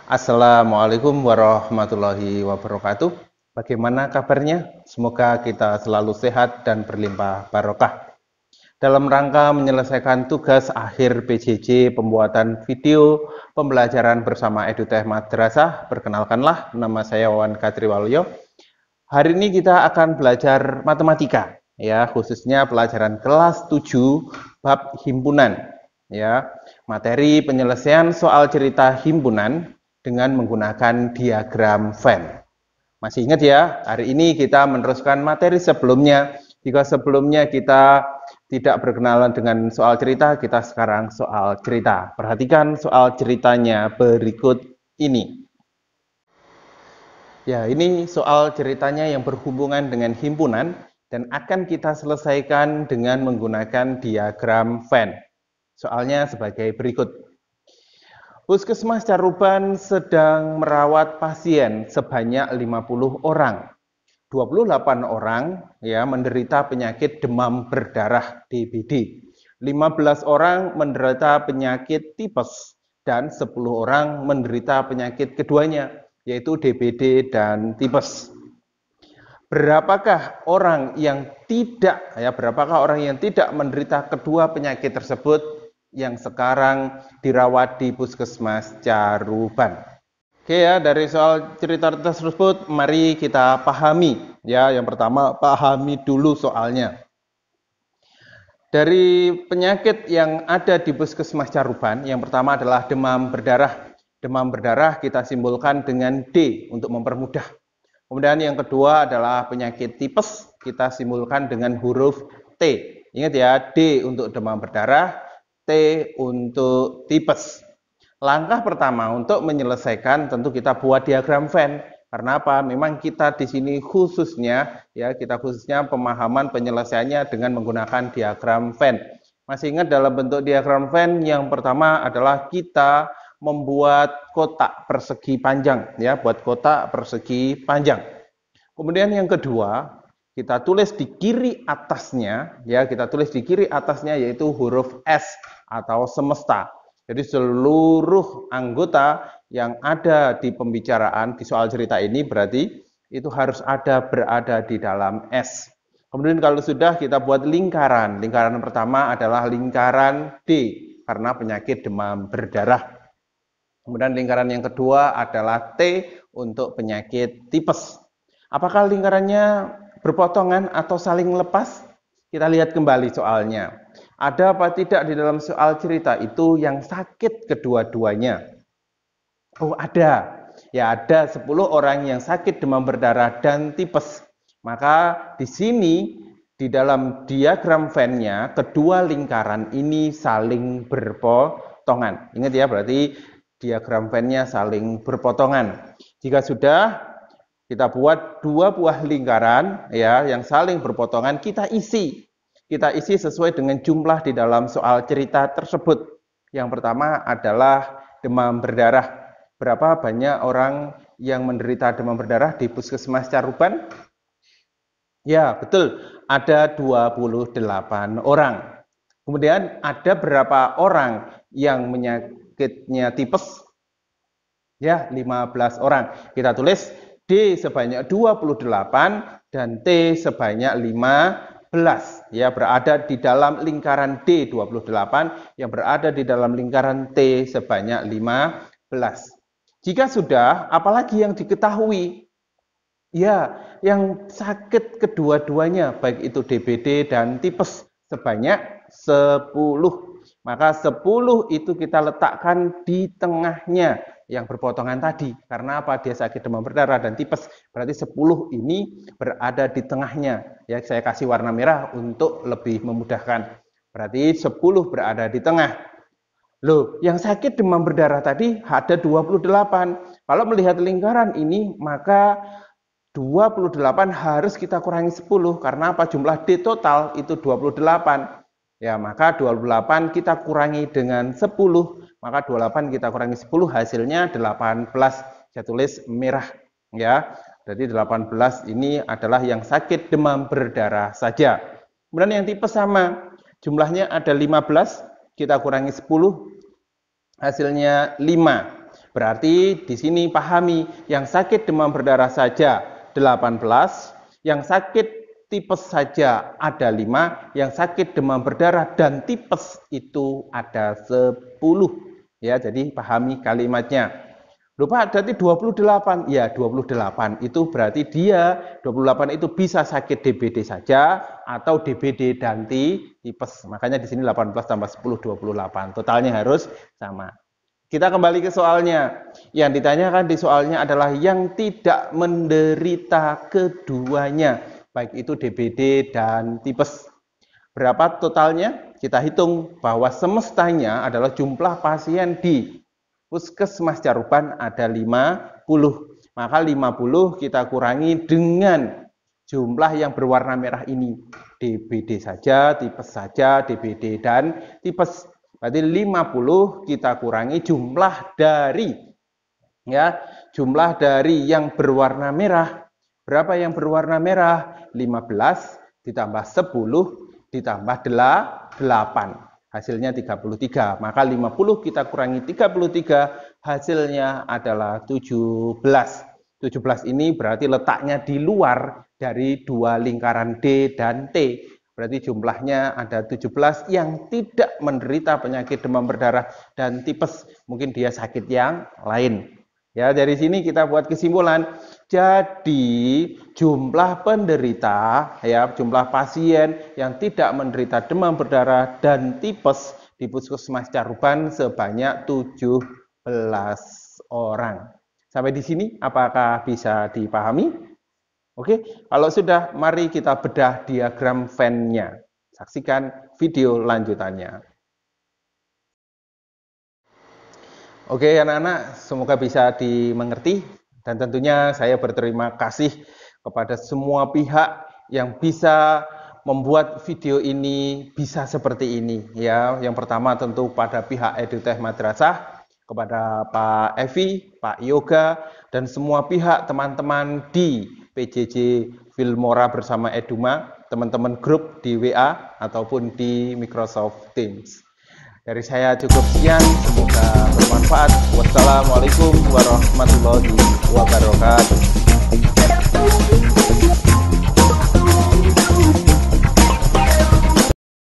Assalamualaikum warahmatullahi wabarakatuh. Bagaimana kabarnya? Semoga kita selalu sehat dan berlimpah barokah. Dalam rangka menyelesaikan tugas akhir PJJ pembuatan video pembelajaran bersama EduTech Madrasah, perkenalkanlah nama saya Wawan Katriwaluyo. Hari ini kita akan belajar matematika, ya, khususnya pelajaran kelas 7 bab himpunan, ya. Materi penyelesaian soal cerita himpunan dengan menggunakan diagram Venn. Masih ingat ya, hari ini kita meneruskan materi sebelumnya. Jika sebelumnya kita tidak berkenalan dengan soal cerita, kita sekarang soal cerita. Perhatikan soal ceritanya berikut ini. Ya, ini soal ceritanya yang berhubungan dengan himpunan dan akan kita selesaikan dengan menggunakan diagram Venn. Soalnya sebagai berikut. Puskesmas Caruban sedang merawat pasien sebanyak 50 orang. 28 orang ya menderita penyakit demam berdarah DBD. 15 orang menderita penyakit tipes dan 10 orang menderita penyakit keduanya yaitu DBD dan tipes. Berapakah orang yang tidak menderita kedua penyakit tersebut yang sekarang dirawat di Puskesmas Caruban? Oke ya, dari soal cerita tersebut mari kita pahami. Ya, yang pertama pahami dulu soalnya. Dari penyakit yang ada di Puskesmas Caruban, yang pertama adalah demam berdarah. Demam berdarah kita simbolkan dengan D untuk mempermudah. Kemudian yang kedua adalah penyakit tipes, kita simbolkan dengan huruf T. Ingat ya, D untuk demam berdarah, T untuk tipes. Langkah pertama untuk menyelesaikan tentu kita buat diagram Venn. Karena apa? Memang kita di sini khususnya pemahaman penyelesaiannya dengan menggunakan diagram Venn. Masih ingat dalam bentuk diagram Venn yang pertama adalah kita membuat kotak persegi panjang ya, buat kotak persegi panjang. Kemudian yang kedua, kita tulis di kiri atasnya yaitu huruf S atau semesta. Jadi seluruh anggota yang ada di pembicaraan di soal cerita ini berarti itu harus berada di dalam S. Kemudian kalau sudah kita buat lingkaran. Lingkaran pertama adalah lingkaran D karena penyakit demam berdarah. Kemudian lingkaran yang kedua adalah T untuk penyakit tipes. Apakah lingkarannya berpotongan atau saling lepas? Kita lihat kembali soalnya. Ada apa tidak di dalam soal cerita itu yang sakit kedua-duanya? Oh, ada. Ya, ada 10 orang yang sakit demam berdarah dan tipes. Maka di sini di dalam diagram Venn-nya kedua lingkaran ini saling berpotongan. Ingat ya, berarti diagram Venn-nya saling berpotongan. Jika sudah kita buat dua buah lingkaran ya yang saling berpotongan, kita isi sesuai dengan jumlah di dalam soal cerita tersebut. Yang pertama adalah demam berdarah. Berapa banyak orang yang menderita demam berdarah di Puskesmas Caruban? Ya, betul. Ada 28 orang. Kemudian ada berapa orang yang penyakitnya tipes? Ya, 15 orang. Kita tulis D sebanyak 28 dan T sebanyak 15. Ya, berada di dalam lingkaran D 28 yang berada di dalam lingkaran T sebanyak 15. Jika sudah, apalagi yang diketahui? Ya, yang sakit kedua-duanya baik itu DBD dan tipes sebanyak 10. Maka 10 itu kita letakkan di tengahnya yang berpotongan tadi. Karena apa? Dia sakit demam berdarah dan tipes. Berarti 10 ini berada di tengahnya. Ya, saya kasih warna merah untuk lebih memudahkan. Berarti 10 berada di tengah. Loh, yang sakit demam berdarah tadi ada 28. Kalau melihat lingkaran ini, maka 28 harus kita kurangi 10. Karena apa? Jumlah D total itu 28. Ya, maka 28 kita kurangi dengan 10. Maka 28 kita kurangi 10 hasilnya 18. Saya tulis merah ya. Jadi 18 ini adalah yang sakit demam berdarah saja. Kemudian yang tipes sama. Jumlahnya ada 15, kita kurangi 10 hasilnya 5. Berarti di sini pahami, yang sakit demam berdarah saja 18, yang sakit tipes saja ada 5, yang sakit demam berdarah dan tipes itu ada 10. Ya, jadi pahami kalimatnya. Lupa berarti 28. Ya, 28 itu berarti dia 28 itu bisa sakit DBD saja atau DBD dan tipes. Makanya di sini 18 tambah 10 28. Totalnya harus sama. Kita kembali ke soalnya. Yang ditanyakan di soalnya adalah yang tidak menderita keduanya, baik itu DBD dan tipes. Berapa totalnya? Kita hitung bahwa semestanya adalah jumlah pasien di Puskesmas Caruban ada 50. Maka 50 kita kurangi dengan jumlah yang berwarna merah ini. DBD saja, tipes saja, DBD dan tipes. Berarti 50 kita kurangi jumlah dari yang berwarna merah. Berapa yang berwarna merah? 15 ditambah 10 ditambah 8. Hasilnya 33. Maka 50 kita kurangi 33, hasilnya adalah 17. 17 ini berarti letaknya di luar dari dua lingkaran D dan T. Berarti jumlahnya ada 17 yang tidak menderita penyakit demam berdarah dan tipes. Mungkin dia sakit yang lain. Ya, dari sini kita buat kesimpulan. Jadi jumlah penderita, ya, jumlah pasien yang tidak menderita demam berdarah dan tipes di Puskesmas Caruban sebanyak 17 orang. Sampai di sini apakah bisa dipahami? Oke, kalau sudah, mari kita bedah diagram Venn-nya. Saksikan video lanjutannya. Oke anak-anak, semoga bisa dimengerti dan tentunya saya berterima kasih kepada semua pihak yang bisa membuat video ini bisa seperti ini ya. Yang pertama tentu pada pihak EduTech Madrasah, kepada Pak Evi, Pak Yoga dan semua pihak teman-teman di PJJ Filmora bersama Eduma, teman-teman grup di WA ataupun di Microsoft Teams. Dari saya cukup sekian, semoga bermanfaat. Wassalamualaikum warahmatullahi wabarakatuh.